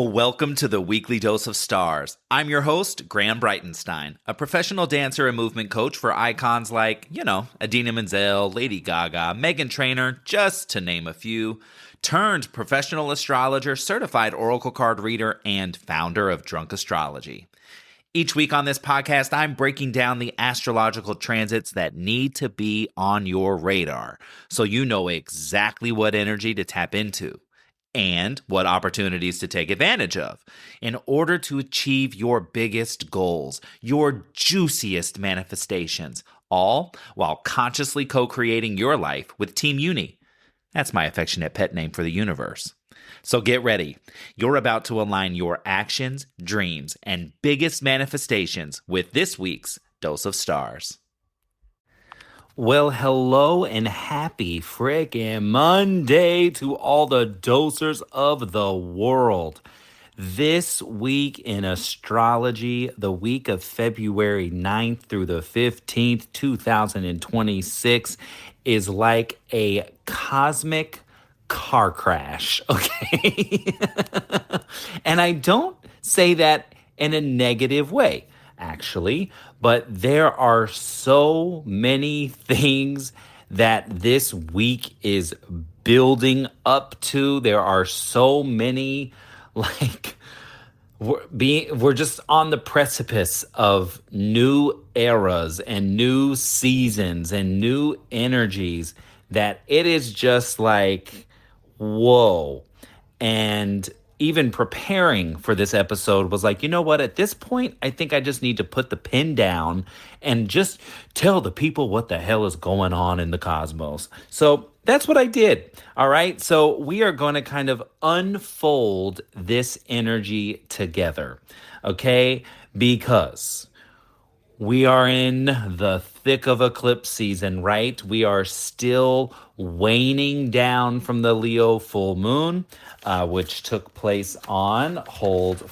Welcome to the Weekly Dose of Stars. I'm your host, Graham Breitenstein, a professional dancer and movement coach for icons like, Idina Menzel, Lady Gaga, Meghan Trainor, just to name a few, turned professional astrologer, certified oracle card reader, and founder of Drunk Astrology. Each week on this podcast, I'm breaking down the astrological transits that need to be on your radar so you know exactly what energy to tap into and what opportunities to take advantage of in order to achieve your biggest goals, your juiciest manifestations, all while consciously co-creating your life with Team Uni. That's my affectionate pet name for the universe. So get ready. You're about to align your actions, dreams, and biggest manifestations with this week's Dose of Stars. Well, hello and happy frickin' Monday to all the dosers of the world. This week in astrology, the week of February 9th through the 15th, 2026, is like a cosmic car crash, okay? And I don't say that in a negative way, actually, but there are so many things that this week is building up to. There are so many, we're just on the precipice of new eras and new seasons and new energies that it is just like, whoa. And even preparing for this episode was like, you know what? At this point, I think I just need to put the pen down and just tell the people what the hell is going on in the cosmos. So that's what I did. All right. So we are going to kind of unfold this energy together. Okay. Because we are in the thick of eclipse season, right? We are still waning down from the Leo full moon, which took place on, hold.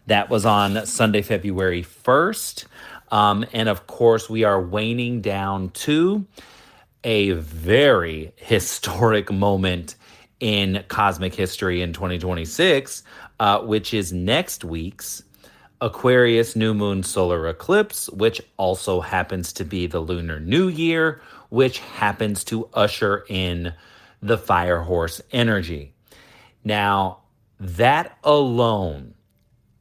That was on Sunday, February 1st. And of course, we are waning down to a very historic moment in cosmic history in 2026, which is next week's Aquarius new moon solar eclipse, which also happens to be the Lunar New Year, which happens to usher in the fire horse energy. Now, that alone,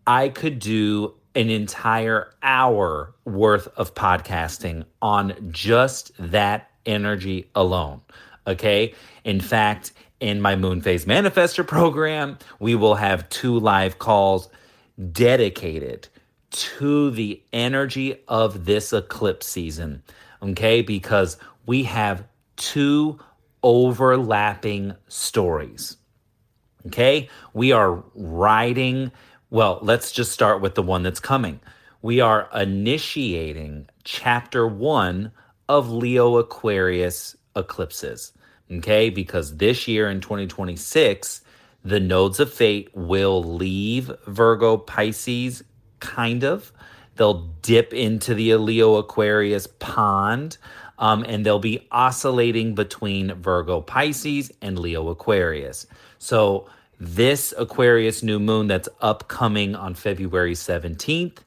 I could do an entire hour worth of podcasting on just that energy alone. Okay. In fact, in my Moon Phase Manifestor program, we will have 2 live calls dedicated to the energy of this eclipse season, okay? Because we have 2 overlapping stories, okay? We are riding, well, let's just start with the one that's coming. We are initiating chapter 1 of Leo Aquarius eclipses, okay? Because this year in 2026, the nodes of fate will leave Virgo Pisces, kind of. They'll dip into the Leo Aquarius pond, and they'll be oscillating between Virgo Pisces and Leo Aquarius. So this Aquarius new moon that's upcoming on February 17th,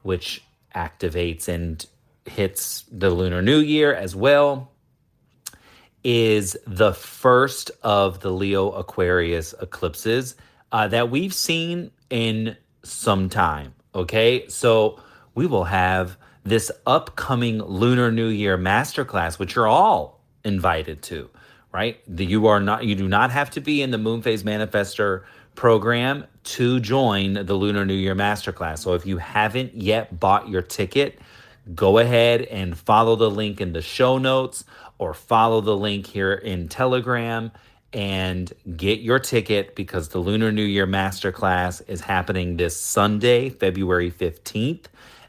which activates and hits the Lunar New Year as well, is the first of the Leo Aquarius eclipses that we've seen in some time, okay? So we will have this upcoming Lunar New Year Masterclass, which you're all invited to, right? You do not have to be in the Moon Phase Manifestor program to join the Lunar New Year Masterclass. So if you haven't yet bought your ticket, go ahead and follow the link in the show notes or follow the link here in Telegram and get your ticket, because the Lunar New Year Masterclass is happening this Sunday, February 15th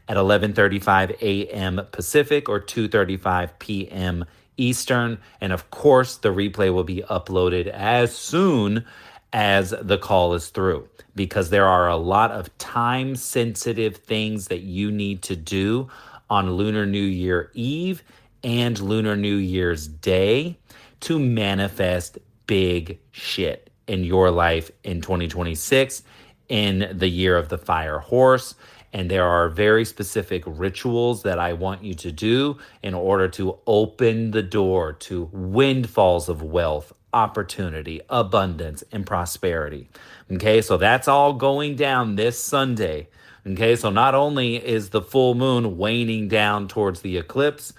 at 11:35 a.m. Pacific or 2:35 p.m. Eastern. And of course, the replay will be uploaded as soon as the call is through, because there are a lot of time-sensitive things that you need to do on Lunar New Year Eve and Lunar New Year's Day to manifest big shit. in your life in 2026 in the year of the fire horse. And there are very specific rituals that I want you to do in order to open the door to windfalls of wealth, opportunity, abundance, and prosperity. Okay, so that's all going down this Sunday. Okay, so not only is the full moon waning down towards the eclipse,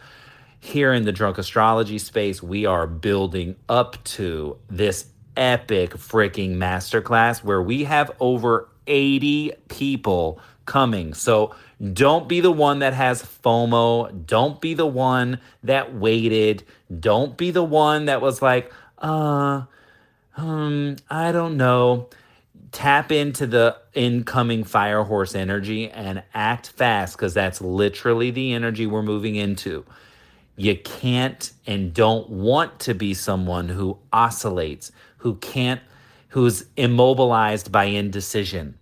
here in the drunk astrology space, we are building up to this epic freaking masterclass where we have over 80 people coming. So don't be the one that has FOMO. Don't be the one that waited. Don't be the one that was like, I don't know. Tap into the incoming fire horse energy and act fast because that's literally the energy we're moving into. You can't and don't want to be someone who oscillates, who's immobilized by indecision.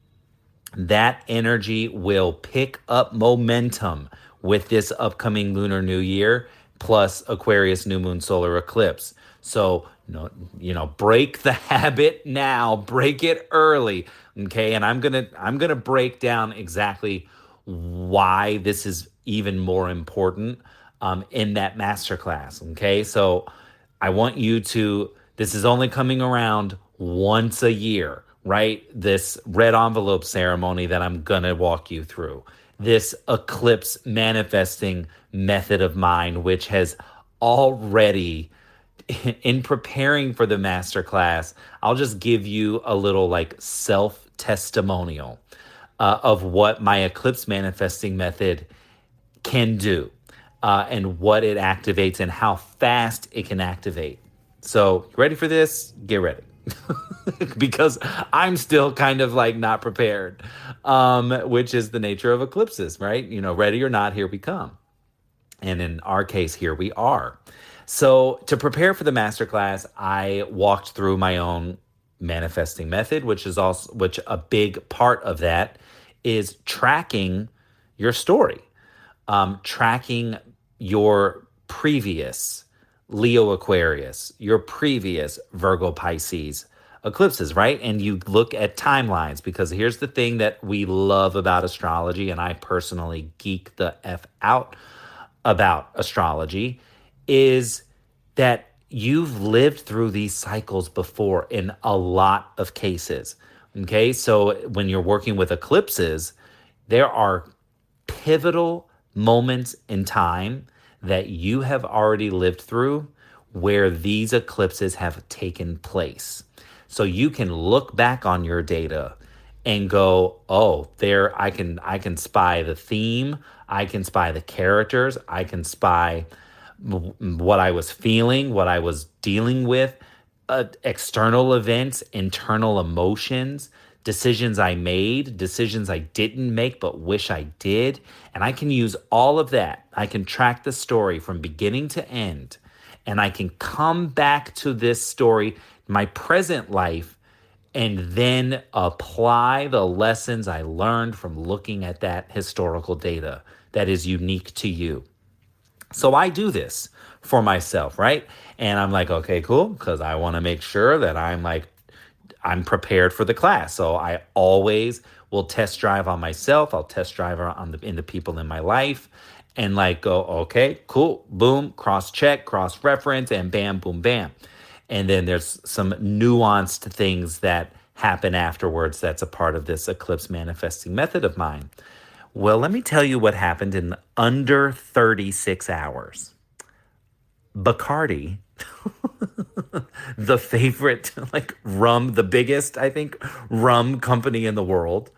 That energy will pick up momentum with this upcoming Lunar New Year plus Aquarius new moon solar eclipse. So, break the habit now, break it early, okay? And I'm going to break down exactly why this is even more important in that masterclass, okay? So, I want you to, this is only coming around once a year, right? This red envelope ceremony that I'm going to walk you through, this eclipse manifesting method of mine, which has already, in preparing for the masterclass, I'll just give you a little like self testimonial of what my eclipse manifesting method can do and what it activates and how fast it can activate. So, you ready for this? Get ready. Because I'm still kind of like not prepared, which is the nature of eclipses, right? Ready or not, here we come. And in our case, here we are. So, to prepare for the masterclass, I walked through my own manifesting method, which a big part of that is tracking your story, tracking your previous Leo Aquarius, your previous Virgo Pisces eclipses, right? And you look at timelines because here's the thing that we love about astrology, and I personally geek the F out about astrology, is that you've lived through these cycles before in a lot of cases. Okay, so when you're working with eclipses, there are pivotal moments in time that you have already lived through where these eclipses have taken place. So you can look back on your data and go, oh, there I can spy the theme, I can spy the characters, I can spy what I was feeling, what I was dealing with, external events, internal emotions, decisions I made, decisions I didn't make but wish I did. And I can use all of that. I can track the story from beginning to end. And I can come back to this story, my present life, and then apply the lessons I learned from looking at that historical data that is unique to you. So I do this for myself, right? And I'm like, okay, cool, because I want to make sure that I'm prepared for the class. So I always will test drive on myself. I'll test drive in the people in my life and like go, okay, cool, boom, cross check, cross reference, and bam, boom, bam. And then there's some nuanced things that happen afterwards that's a part of this eclipse manifesting method of mine. Well, let me tell you what happened in under 36 hours. Bacardi, the favorite like rum, the biggest, I think, rum company in the world,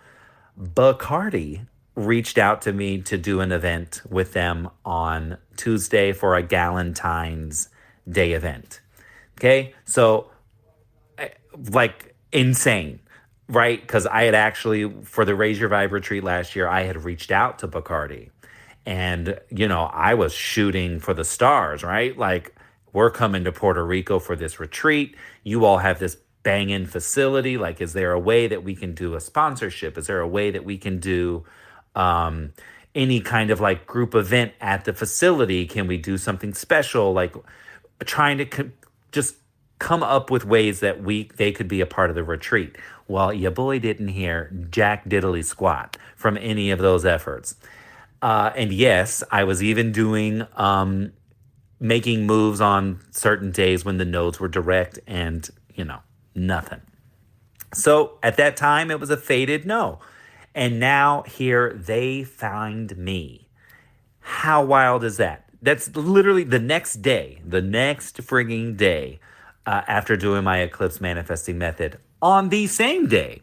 Bacardi reached out to me to do an event with them on Tuesday for a Galentine's Day event. Okay, so like insane, right? Because I had actually, for the Raise Your Vibe retreat last year, I had reached out to Bacardi. And, I was shooting for the stars, right? Like, we're coming to Puerto Rico for this retreat. You all have this banging facility. Like, is there a way that we can do a sponsorship? Is there a way that we can do any kind of like group event at the facility? Can we do something special? Like, trying to just come up with ways that they could be a part of the retreat. Well, your boy didn't hear jack diddly squat from any of those efforts. And yes, I was even doing making moves on certain days when the nodes were direct, and nothing. So at that time, it was a faded no. And now here they find me. How wild is that? That's literally the next day, the next frigging day after doing my eclipse manifesting method. On the same day,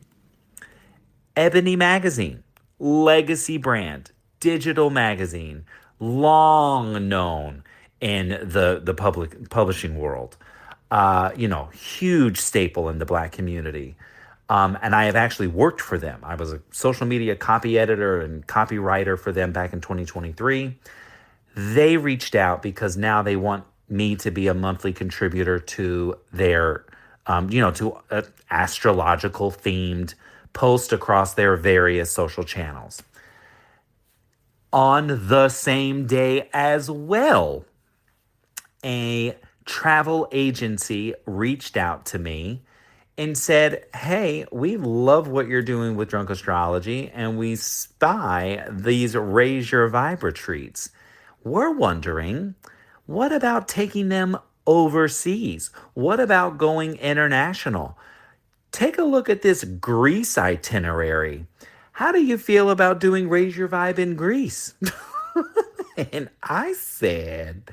Ebony Magazine, legacy brand, digital magazine, long known in the public publishing world. Huge staple in the Black community. And I have actually worked for them. I was a social media copy editor and copywriter for them back in 2023. They reached out because now they want me to be a monthly contributor to their, to astrological themed post across their various social channels. On the same day as well, a travel agency reached out to me and said, hey, we love what you're doing with Drunk Astrology, and we spy these Raise Your Vibe retreats. We're wondering, what about taking them overseas? What about going international? Take a look at this Greece itinerary. How do you feel about doing Raise Your Vibe in Greece? And I said,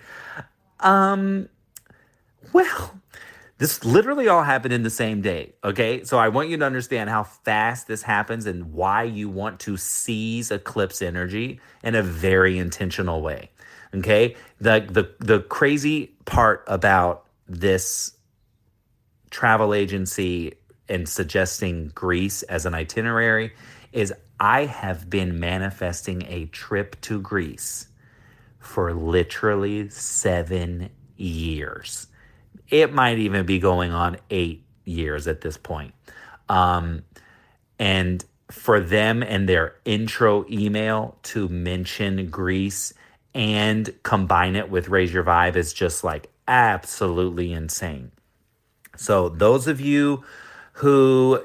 well, this literally all happened in the same day, okay? So I want you to understand how fast this happens and why you want to seize eclipse energy in a very intentional way, okay? The crazy part about this travel agency and suggesting Greece as an itinerary is I have been manifesting a trip to Greece for literally 7 years. It might even be going on 8 years at this point. And for them and their intro email to mention Greece and combine it with Raise Your Vibe is just like absolutely insane. So those of you who,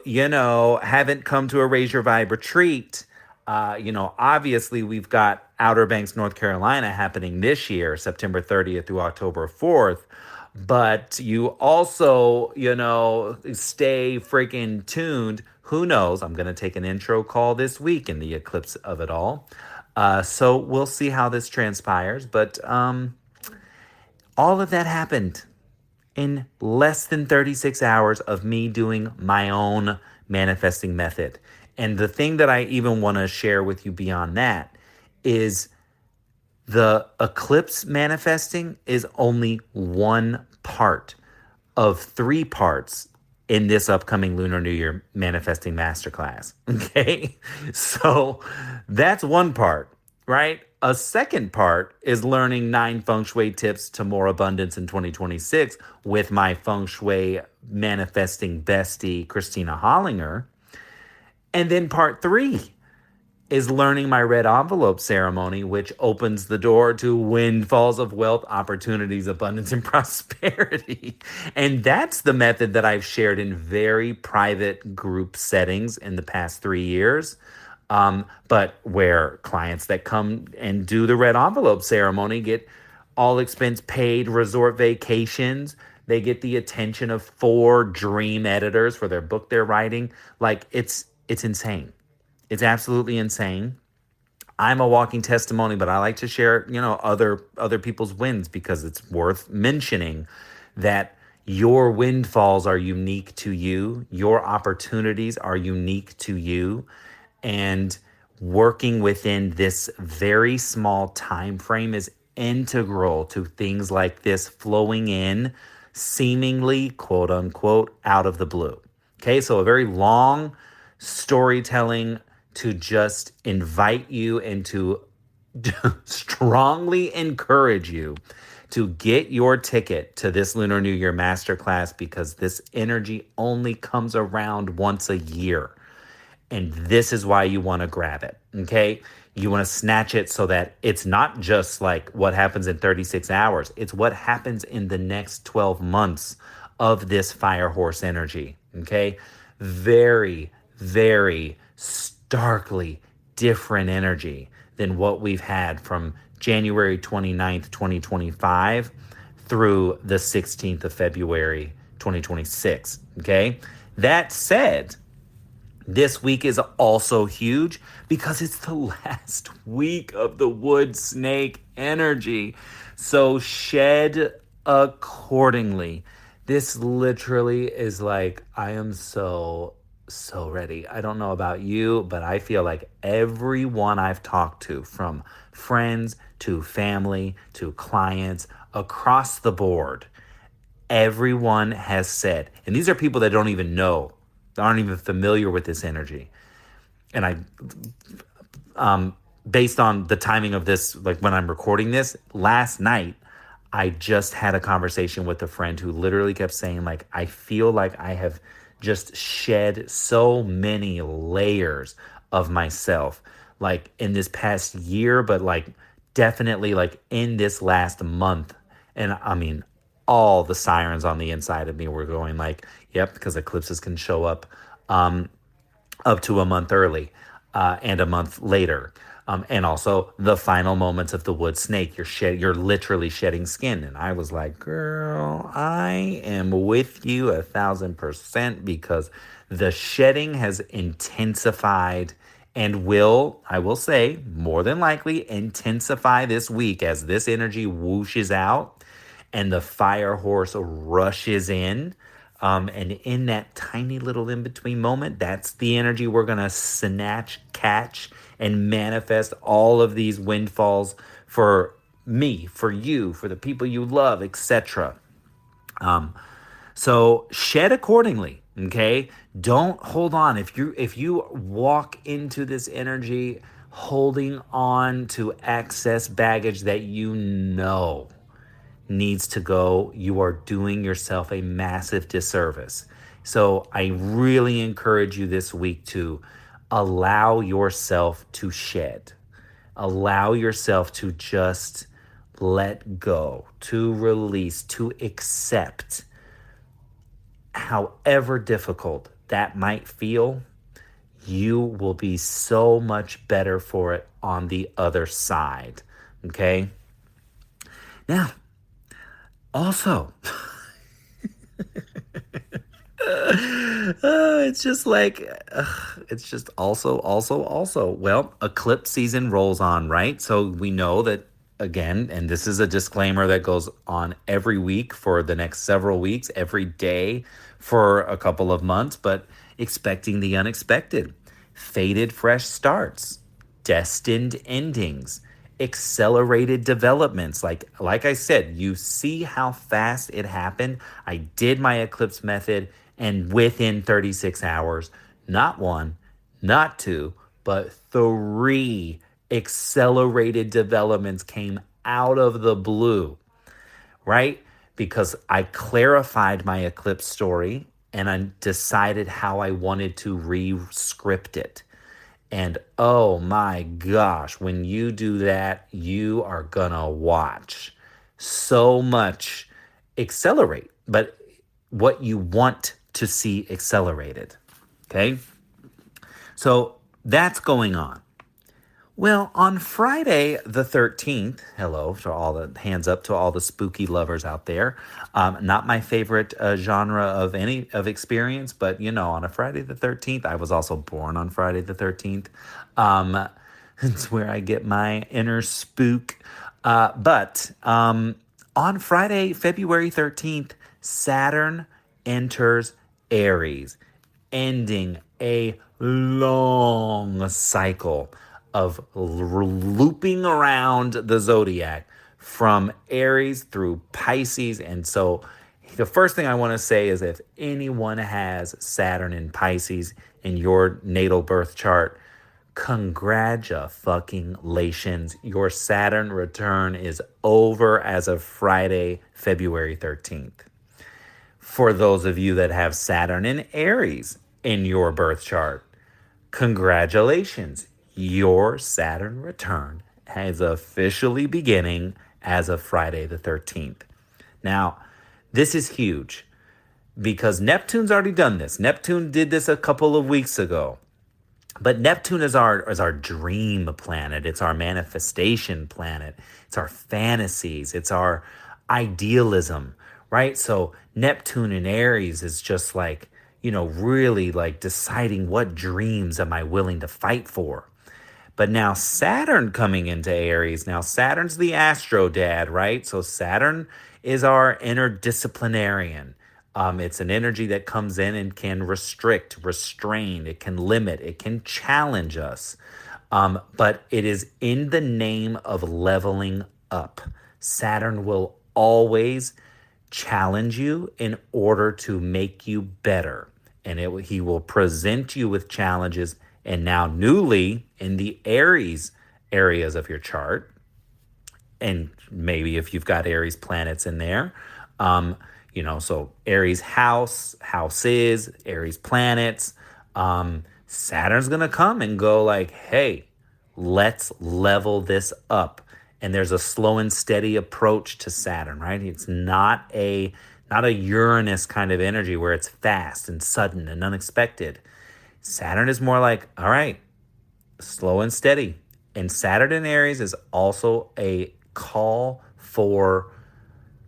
haven't come to a Raise Your Vibe retreat, obviously we've got Outer Banks, North Carolina happening this year, September 30th through October 4th. But you also, stay freaking tuned. Who knows? I'm going to take an intro call this week in the eclipse of it all. So we'll see how this transpires. But all of that happened in less than 36 hours of me doing my own manifesting method. And the thing that I even want to share with you beyond that is the eclipse manifesting is only one part of 3 parts in this upcoming Lunar New Year manifesting masterclass. Okay. So that's one part, right? A second part is learning 9 feng shui tips to more abundance in 2026 with my feng shui manifesting bestie, Christina Hollinger. And then part 3 is learning my red envelope ceremony, which opens the door to windfalls of wealth, opportunities, abundance, and prosperity. And that's the method that I've shared in very private group settings in the past 3 years. But where clients that come and do the red envelope ceremony get all expense paid resort vacations. They get the attention of 4 dream editors for their book they're writing. Like it's insane. It's absolutely insane. I'm a walking testimony, but I like to share, other people's wins because it's worth mentioning that your windfalls are unique to you. Your opportunities are unique to you. And working within this very small time frame is integral to things like this flowing in seemingly, quote unquote, out of the blue. Okay, so a very long storytelling to just invite you and to strongly encourage you to get your ticket to this Lunar New Year Masterclass because this energy only comes around once a year. And this is why you want to grab it, okay? You want to snatch it so that it's not just like what happens in 36 hours. It's what happens in the next 12 months of this fire horse energy. Okay. Very, very starkly different energy than what we've had from January 29th, 2025 through the 16th of February, 2026. Okay. That said, this week is also huge because it's the last week of the wood snake energy. So shed accordingly. This literally is like, I am so ready. I don't know about you, but I feel like everyone I've talked to, from friends to family to clients across the board, everyone has said, and these are people that don't even know, aren't even familiar with this energy. And based on the timing of this, like when I'm recording this, last night, I just had a conversation with a friend who literally kept saying, like, I feel like I have just shed so many layers of myself, like in this past year, but like definitely like in this last month. And I mean, all the sirens on the inside of me were going like, yep, because eclipses can show up to a month early and a month later. And also the final moments of the wood snake, you're literally shedding skin. And I was like, girl, I am with you 1,000% because the shedding has intensified and will, I will say, more than likely intensify this week as this energy whooshes out and the fire horse rushes in. And in that tiny little in between moment, that's the energy we're going to snatch, catch, and manifest all of these windfalls for me, for you, for the people you love, etc. So shed accordingly, okay? Don't hold on. If you walk into this energy holding on to excess baggage that you know needs to go, you are doing yourself a massive disservice. So I really encourage you this week to allow yourself to shed. Allow yourself to just let go, to release, to accept, however difficult that might feel. You will be so much better for it on the other side. Okay? Now, also, it's just like, it's just also. Well, eclipse season rolls on, right? So we know that, again, and this is a disclaimer that goes on every week for the next several weeks, every day for a couple of months, but expecting the unexpected, fated fresh starts, destined endings, accelerated developments. Like I said, you see how fast it happened. I did my eclipse method, and within 36 hours, not one, not two, but three accelerated developments came out of the blue, right? Because I clarified my eclipse story and I decided how I wanted to re-script it. And oh my gosh, when you do that, you are gonna watch so much accelerate, but what you want to see accelerated. Okay. So that's going on. Well, on Friday the 13th, hello to all the hands up to all the spooky lovers out there. Not my favorite genre of any of experience, but you know, on a Friday the 13th, I was also born on Friday the 13th. Um, it's where I get my inner spook. But on Friday, February 13th, Saturn enters Aries, ending a long cycle of looping around the zodiac from Aries through Pisces. And so the first thing I want to say is if anyone has Saturn in Pisces in your natal birth chart, congratulations. Your Saturn return is over as of Friday, February 13th. For those of you that have Saturn in Aries in your birth chart, congratulations. Your Saturn return is officially beginning as of Friday the 13th. Now, this is huge. because Neptune's already done this. Neptune did this a couple of weeks ago. But Neptune is our dream planet. It's our manifestation planet. It's our fantasies. It's our idealism, right? So Neptune in Aries is just like, really like deciding what dreams am I willing to fight for. But now Saturn coming into Aries. Now Saturn's the astro dad, right? So Saturn is our inner disciplinarian. It's an energy that comes in and can restrict, restrain, it can limit, it can challenge us. But it is in the name of leveling up. Saturn will always challenge you in order to make you better. And he will present you with challenges. And now, newly in the Aries areas of your chart, and maybe if you've got Aries planets in there, so Aries houses, Aries planets, Saturn's gonna come and go like, hey, let's level this up. And there's a slow and steady approach to Saturn, right? It's not a Uranus kind of energy where it's fast and sudden and unexpected. Saturn is more like, all right, slow and steady. And Saturn in Aries is also a call for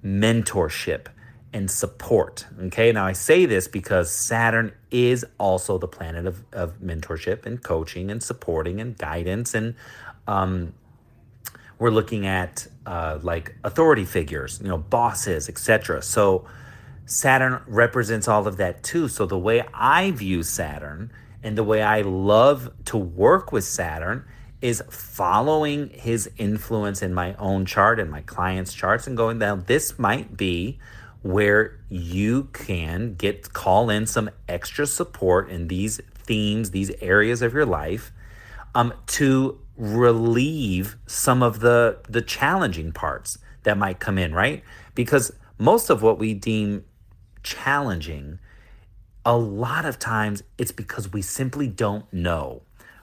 mentorship and support. Okay, now I say this because Saturn is also the planet of mentorship and coaching and supporting and guidance. And we're looking at like authority figures, bosses, etc. So Saturn represents all of that too. So the way I view Saturn and the way I love to work with Saturn is following his influence in my own chart and my clients' charts and going down. This might be where you can call in some extra support in these themes, these areas of your life, to relieve some of the challenging parts that might come in, right? Because most of what we deem challenging, a lot of times it's because we simply don't know.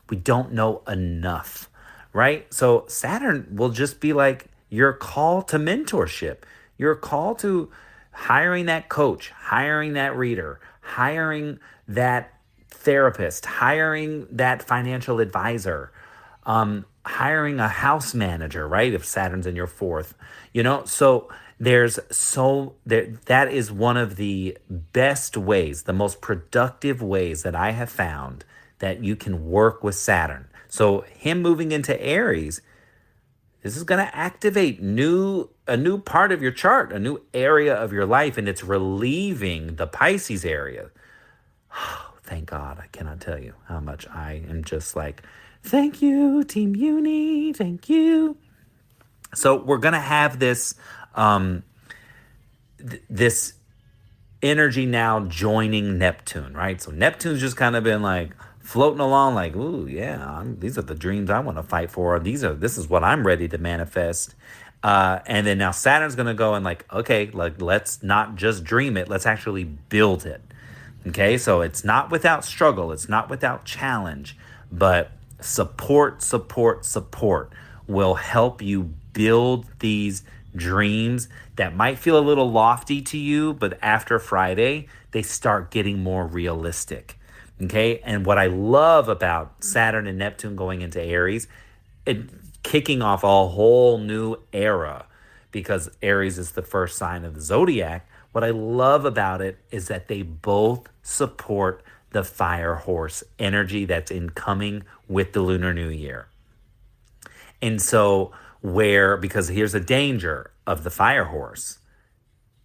We don't know enough, right? So Saturn will just be like your call to mentorship, your call to hiring that coach, hiring that reader, hiring that therapist, hiring that financial advisor, hiring a house manager, right? If Saturn's in your fourth, so that is one of the best ways, the most productive ways that I have found that you can work with Saturn. So him moving into Aries, this is going to activate a new part of your chart, a new area of your life, and it's relieving the Pisces area. Thank God. I cannot tell you how much I am just like, thank you, Team Uni, thank you. So we're going to have this this energy now joining Neptune, right? So Neptune's just kind of been like floating along like, ooh, yeah, these are the dreams I want to fight for. This is what I'm ready to manifest. And then now Saturn's going to go and like, okay, like let's not just dream it. Let's actually build it. Okay. So it's not without struggle. It's not without challenge, but support will help you build these dreams that might feel a little lofty to you, but after Friday, they start getting more realistic. Okay. And what I love about Saturn and Neptune going into Aries, it kicking off a whole new era, because Aries is the first sign of the zodiac. What I love about it is that they both support the fire horse energy that's incoming with the Lunar New Year. And so because here's a danger of the fire horse: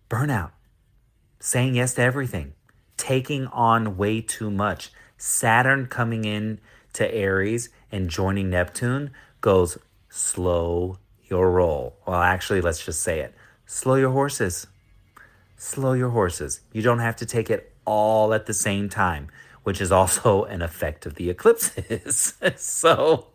burnout, saying yes to everything, taking on way too much. Saturn coming in to Aries and joining Neptune goes, slow your roll. Well, actually, let's just say it. Slow your horses. Slow your horses. You don't have to take it all at the same time, which is also an effect of the eclipses. So,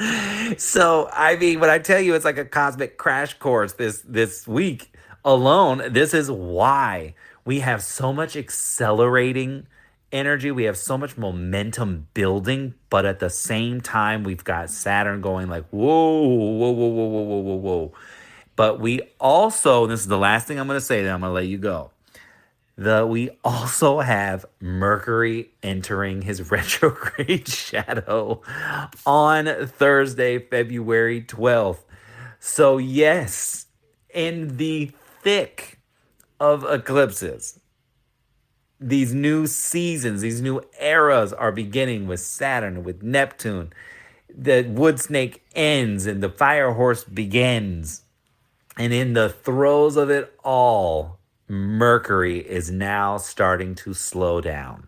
I mean, when I tell you it's like a cosmic crash course this week alone, this is why we have so much accelerating energy. We have so much momentum building, but at the same time, we've got Saturn going like, whoa, whoa, whoa, whoa, whoa, whoa, whoa, whoa. But we also, this is the last thing I'm going to say, then I'm going to let you go. We also have Mercury entering his retrograde shadow on Thursday, February 12th. So, yes, in the thick of eclipses, these new seasons, these new eras are beginning with Saturn, with Neptune. The wood snake ends and the fire horse begins. And in the throes of it all, Mercury is now starting to slow down.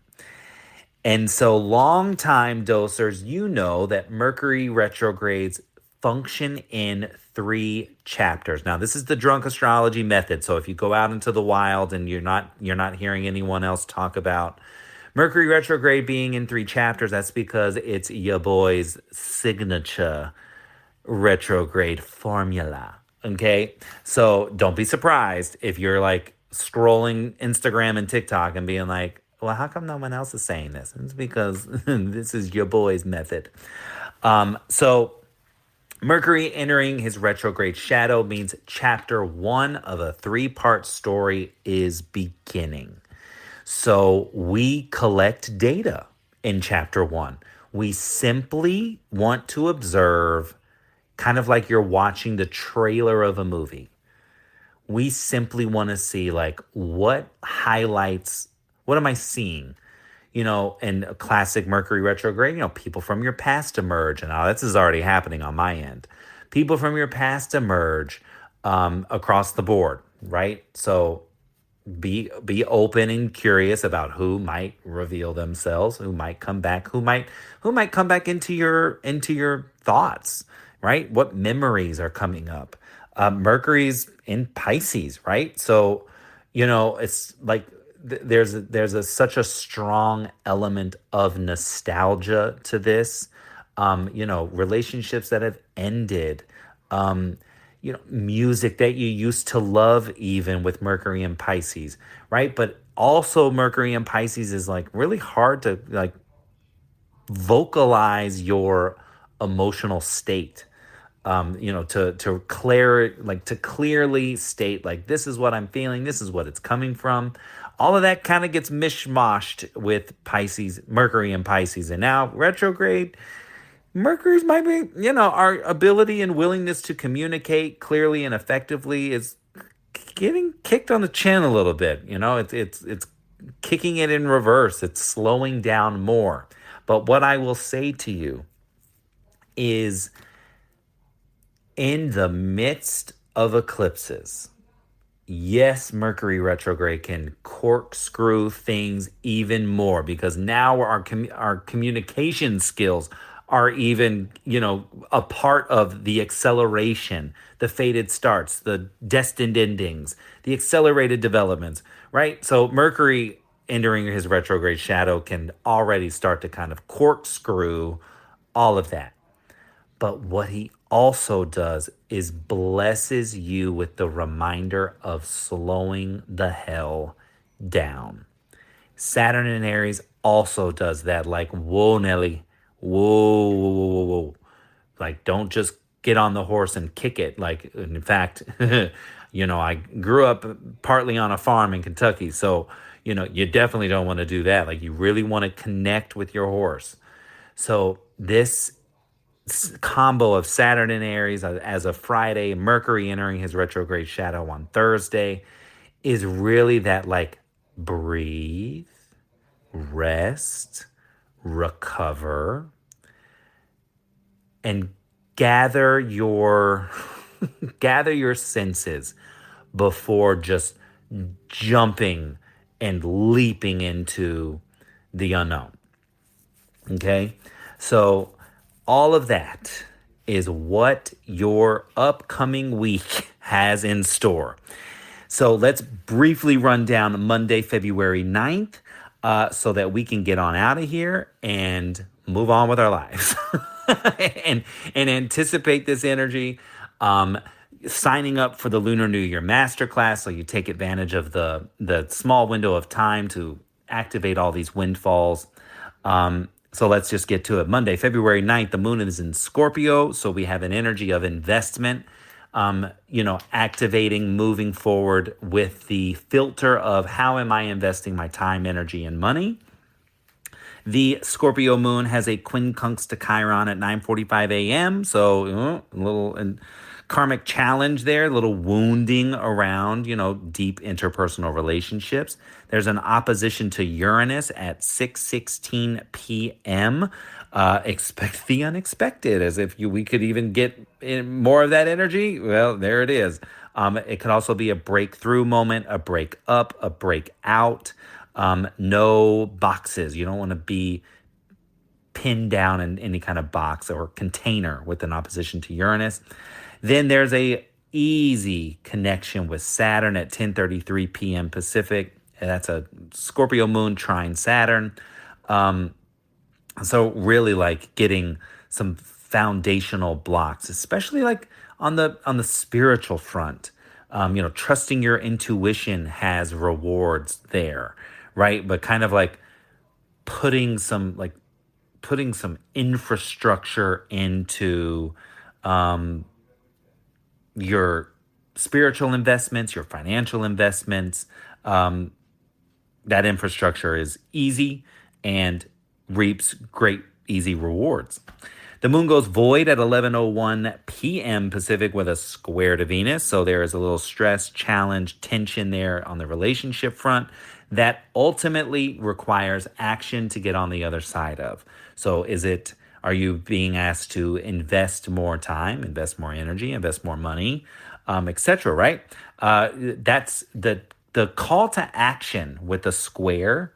And so, long-time dosers, you know that Mercury retrogrades function in three chapters. Now, this is the drunk astrology method. So, if you go out into the wild and you're not hearing anyone else talk about Mercury retrograde being in three chapters, that's because it's your boy's signature retrograde formula. Okay. So don't be surprised if you're like scrolling Instagram and TikTok and being like, well, how come no one else is saying this? It's because this is your boy's method. So Mercury entering his retrograde shadow means chapter one of a three-part story is beginning. So we collect data in chapter one. We simply want to observe, kind of like you're watching the trailer of a movie. We simply want to see like what highlights, what am I seeing? In a classic Mercury retrograde, people from your past emerge. And this is already happening on my end. People from your past emerge across the board, right? So be open and curious about who might reveal themselves, who might come back, who might come back into your thoughts, right? What memories are coming up? Mercury's in Pisces, right? So, it's like there's such a strong element of nostalgia to this. Relationships that have ended. Music that you used to love, even with Mercury and Pisces, right? But also Mercury and Pisces is like really hard to like vocalize your emotional state. To clearly state like this is what I'm feeling, this is what it's coming from. All of that kind of gets mishmashed with Pisces, Mercury and Pisces, and now retrograde. Mercury's might be, our ability and willingness to communicate clearly and effectively is getting kicked on the chin a little bit. It's kicking it in reverse. It's slowing down more. But what I will say to you is, in the midst of eclipses, yes, Mercury retrograde can corkscrew things even more because now our communication skills are even, a part of the acceleration, the fated starts, the destined endings, the accelerated developments, right? So Mercury entering his retrograde shadow can already start to kind of corkscrew all of that. But what he also does is blesses you with the reminder of slowing the hell down. Saturn in Aries also does that. Like, whoa, Nelly, whoa, whoa, whoa, whoa, whoa. Like, don't just get on the horse and kick it. Like, in fact, I grew up partly on a farm in Kentucky. So, you definitely don't want to do that. Like, you really want to connect with your horse. So this combo of Saturn in Aries as a Friday, Mercury entering his retrograde shadow on Thursday is really that like breathe, rest, recover, and gather your gather your senses before just jumping and leaping into the unknown. Okay? So all of that is what your upcoming week has in store. So let's briefly run down Monday, February 9th, so that we can get on out of here and move on with our lives and anticipate this energy. Signing up for the Lunar New Year MASTERCLASS, so you take advantage of the small window of time to activate all these windfalls. So let's just get to it. Monday, February 9th, the moon is in Scorpio, so we have an energy of investment. activating, moving forward with the filter of how am I investing my time, energy, and money. The Scorpio moon has a quincunx to Chiron at 9:45 a.m. So a little karmic challenge there, a little wounding around, deep interpersonal relationships. There's an opposition to Uranus at 6:16 p.m. Expect the unexpected, as if we could even get more of that energy. Well, there it is. It could also be a breakthrough moment, a break up, a break out. No boxes. You don't want to be pinned down in any kind of box or container with an opposition to Uranus. Then there's a easy connection with Saturn at 10:33 p.m. Pacific. That's a Scorpio moon trine Saturn. So really like getting some foundational blocks, especially like on the spiritual front. Trusting your intuition has rewards there, right? But kind of like putting some like putting some infrastructure into your spiritual investments, your financial investments. That infrastructure is easy and reaps great, easy rewards. The moon goes void at 11:01 p.m. Pacific with a square to Venus. So there is a little stress, challenge, tension there on the relationship front that ultimately requires action to get on the other side of. So are you being asked to invest more time, invest more energy, invest more money, etc., right? That's the call to action with the square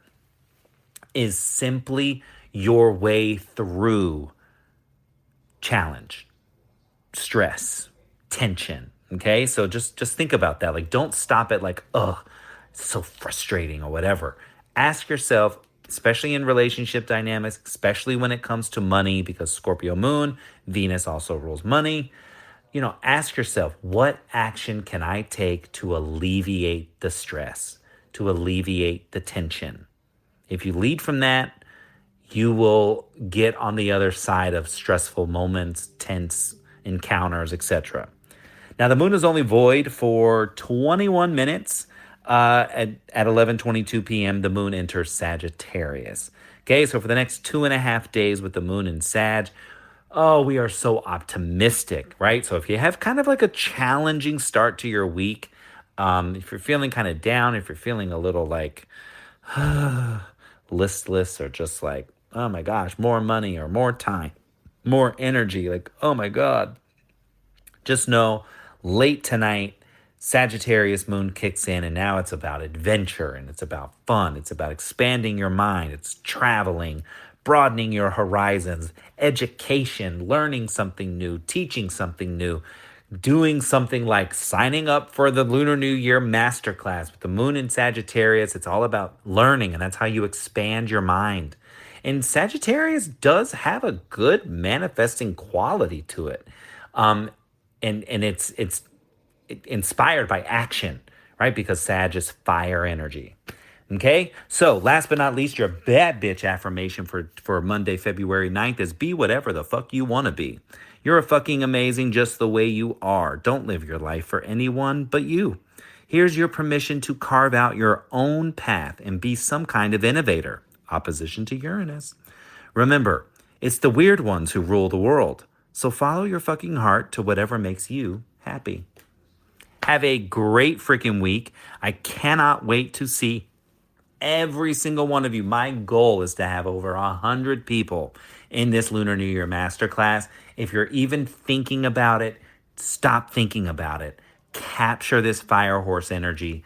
is simply your way through challenge, stress, tension. Okay, so just think about that. Like, don't stop at like, oh, it's so frustrating or whatever. Ask yourself, especially in relationship dynamics, especially when it comes to money, because Scorpio moon, Venus also rules money. Ask yourself, what action can I take to alleviate the stress, to alleviate the tension? If you lead from that, you will get on the other side of stressful moments, tense encounters, etc. Now, the moon is only void for 21 minutes. At 11:22 p.m., the moon enters Sagittarius. Okay, so for the next 2.5 days with the moon in Sag, oh, we are so optimistic, right? So if you have kind of like a challenging start to your week, if you're feeling kind of down, if you're feeling a little like listless or just like, oh my gosh, more money or more time, more energy, like, oh my God, just know late tonight, Sagittarius moon kicks in, and now it's about adventure and it's about fun. It's about expanding your mind. It's traveling, broadening your horizons, education, learning something new, teaching something new, doing something like signing up for the Lunar New Year MASTERCLASS with the moon in Sagittarius. It's all about learning, and that's how you expand your mind. And Sagittarius does have a good manifesting quality to it. And it's inspired by action, right? Because Sag is fire energy. Okay, so last but not least, your bad bitch affirmation for Monday, February 9th is be whatever the fuck you want to be. You're a fucking amazing just the way you are. Don't live your life for anyone but you. Here's your permission to carve out your own path and be some kind of innovator. Opposition to Uranus. Remember, it's the weird ones who rule the world. So follow your fucking heart to whatever makes you happy. Have a great freaking week. I cannot wait to see every single one of you. My goal is to have over 100 people in this Lunar New Year Masterclass. If you're even thinking about it, stop thinking about it. Capture this fire horse energy.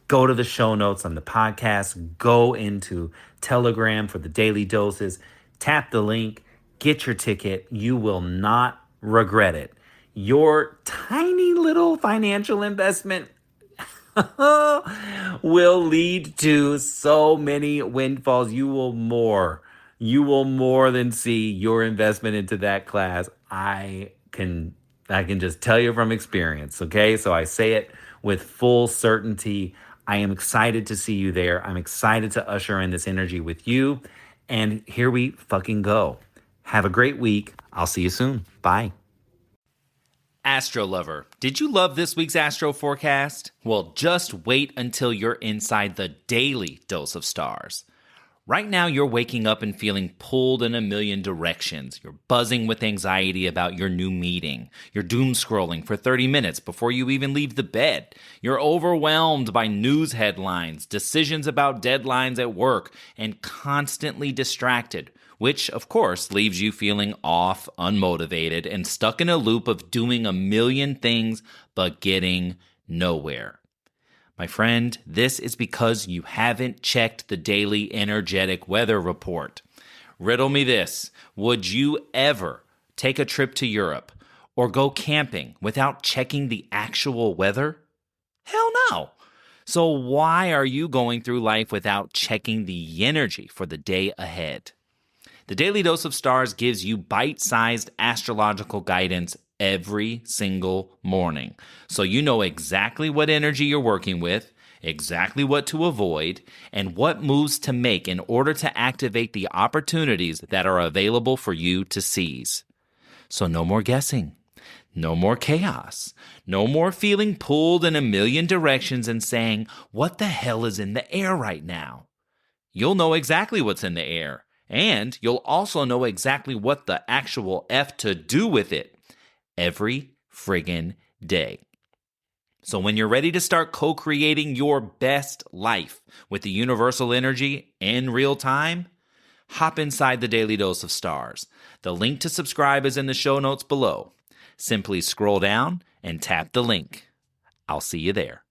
Go to the show notes on the podcast. Go into Telegram for the daily doses. Tap the link. Get your ticket. You will not regret it. Your tiny little financial investment will lead to so many windfalls. You will more than see your investment into that class. I can just tell you from experience. Okay, so I say it with full certainty. I am excited to see you there. I'm excited to usher in this energy with you. And here we fucking go. Have a great week. I'll see you soon. Bye. Astro lover, did you love this week's astro forecast? Well, just wait until you're inside the daily dose of stars. Right now, you're waking up and feeling pulled in a million directions. You're buzzing with anxiety about your new meeting. You're doom scrolling for 30 minutes before you even leave the bed. You're overwhelmed by news headlines, decisions about deadlines at work, and constantly distracted, which, of course, leaves you feeling off, unmotivated, and stuck in a loop of doing a million things but getting nowhere. My friend, this is because you haven't checked the daily energetic weather report. Riddle me this. Would you ever take a trip to Europe or go camping without checking the actual weather? Hell no. So why are you going through life without checking the energy for the day ahead? The Daily Dose of Stars gives you bite-sized astrological guidance every single morning, so you know exactly what energy you're working with, exactly what to avoid, and what moves to make in order to activate the opportunities that are available for you to seize. So no more guessing, no more chaos, no more feeling pulled in a million directions and saying, "What the hell is in the air right now?" You'll know exactly what's in the air, and you'll also know exactly what the actual F to do with it every friggin' day. So when you're ready to start co-creating your best life with the universal energy in real time, hop inside the Daily Dose of Stars. The link to subscribe is in the show notes below. Simply scroll down and tap the link. I'll see you there.